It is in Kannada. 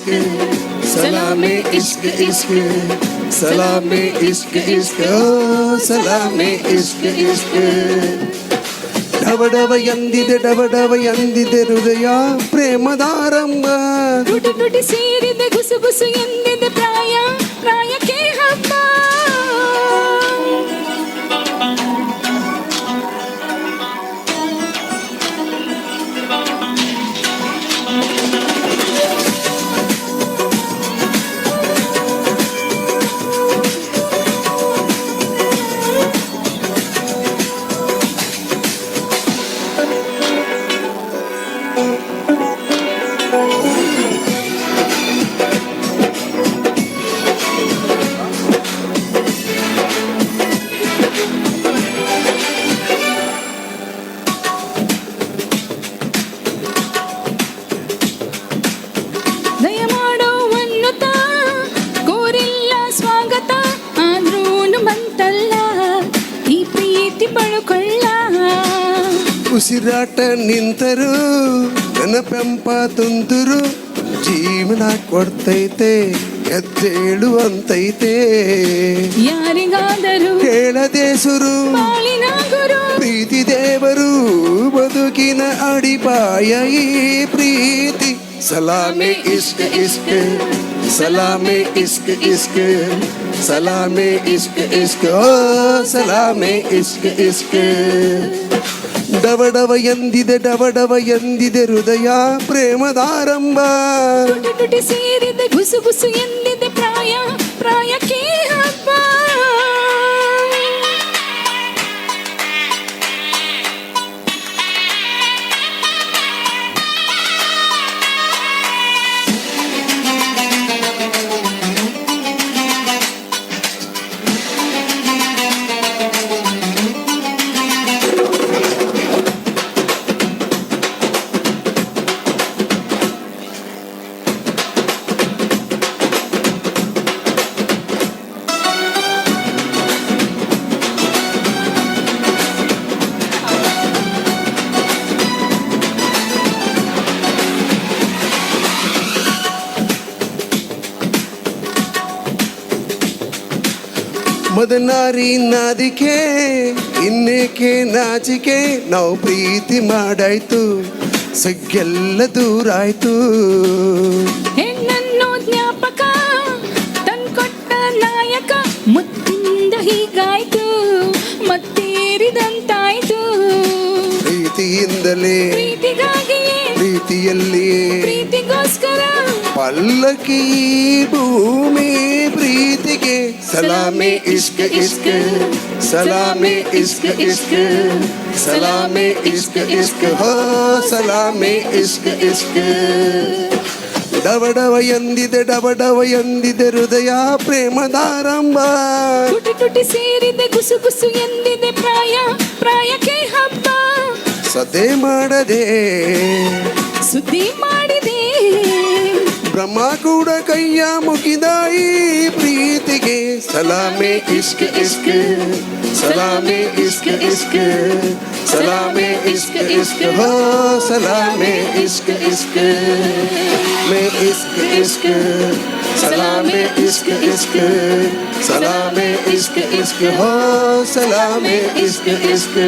इश्क सलामे इश्क इश्क सलामे इश्क इश्क ओ सलामे इश्क इश्क ಡಬಡವ ಎಂದಿದೆ ಹೃದಯ ಪ್ರೇಮದಾರಂಭ ನುಡಿ ನುಡಿ ಸೇರಿದೆ ಗುಸುಗುಸು ಎಂದಿದೆ ಪ್ರಾಯ ಪ್ರಾಯಕ್ಕೆ ಹಬ್ಬ ಉಸಿರಾಟ ನಿಂತರು ನೆನಪೆಂಪ ತುಂತುರು ಜೀವನ ಕೊಡ್ತೈತೆ ಎದ್ದೇಳುವಂತೈತೆ ಯಾರಿಗಾದರೂ ಹೇಳದೆ ಸುರು ಬಾಳಿನ ಗುರು ಪ್ರೀತಿ ದೇವರು ಬದುಕಿನ ಅಡಿಪಾಯ ಈ ಪ್ರೀತಿ ಸಲಾಮೆ ಇಷ್ಕ್ ಇಷ್ಕ್ ಸಲಾಮೆ ಇಷ್ಕ್ ಇಷ್ಕ್ ಸಲಾಮೆ ಇಷ್ಕ್ ಇಷ್ಕ್ ಓ ಸಲಾಮೆ ಇಷ್ಕ್ ಇಷ್ಕ್ ಡಬಡವ ಎಂದಿದೆ ಹೃದಯ ಪ್ರೇಮದಾರಂಭ ನುಡಿ ನುಡಿ ಸೇರಿದೆ ಗುಸುಗುಸು ಎಂದಿದೆ ಪ್ರಾಯ ಪ್ರಾಯಕ್ಕೆ ಹಬ್ಬ ಮದನಾರಿ ನಾದಿಕೆ ಇನ್ನೇಕೆ ನಾಚಿಕೆ ನಾವು ಪ್ರೀತಿ ಮಾಡಾಯ್ತು ಸಗ್ಗೆಲ್ಲ ದೂರಾಯ್ತು ಹೆಣ್ಣನ್ನು ಜ್ಞಾಪಕ ತಂದ್ಕೊಟ್ಟ ನಾಯಕ ಮುತ್ತಿಂದ ಹೀಗಾಯ್ತು ಮತ್ತೇರಿದಂತಾಯ್ತು ಪ್ರೀತಿಯಿಂದಲೇ ಪ್ರೀತಿಗಾಗಿಯೇ ಪ್ರೀತಿಯಲ್ಲಿಯೇ ಪ್ರೀತಿಗೋಸ್ಕರ ಪಲ್ಲಕ್ಕಿ ಭೂಮಿ ಪ್ರೀತಿಗೆ ಸಲಾಮೆ ಇಷ್ಕ್ ಇಷ್ಕ್ ಸಲಾಮೆ ಇಷ್ಕ್ ಇಷ್ಕ್ ಸಲಾಮೆ ಇಷ್ಕ್ ಇಷ್ಕ್ ಹೋ ಸಲಾಮೆ ಇಷ್ಕ್ ಇಷ್ಕ್ ಡಬಡವ ಎಂದಿದೆ ಹೃದಯ ಪ್ರೇಮದಾರಂಭ ಟುಟಿ ಟುಟಿ ಸೇರಿದೆ ಗುಸುಗುಸು ಎಂದಿದೆ ಪ್ರಾಯ ಪ್ರಾಯಕ್ಕೆ ಹಬ್ಬ ಸದ್ದೆ ಮಾಡದೆ ಸುದ್ದಿ ಮಾಡಿದೆ ಬ್ರಹ್ಮ ಕೂಡ ಕೈಯ ಮುಗಿದ ಈ ಪ್ರೀತಿಗೆ ಸಲಾಮೆ ಇಷ್ಕ್ ಇಷ್ಕ್ ಸಲಾಮೆ ಇಷ್ಕ್ ಇಷ್ಕ್ ಸಲಾಮೆ ಇಷ್ಕ್ ಇಷ್ಕ್ ಹೋ ಸಲಾಮೆ ಇಷ್ಕ್ ಇಷ್ಕ್ ಮೇ ಇಷ್ಕ್ ಇಷ್ಕ್ ಸಲಾಮೆ ಇಷ್ಕ್ ಇಷ್ಕ್ ಸಲಾಮೆ ಇಷ್ಕ್ ಇಷ್ಕ್ ಹೋ ಸಲಾಮೆ ಇಷ್ಕ್ ಇಷ್ಕ್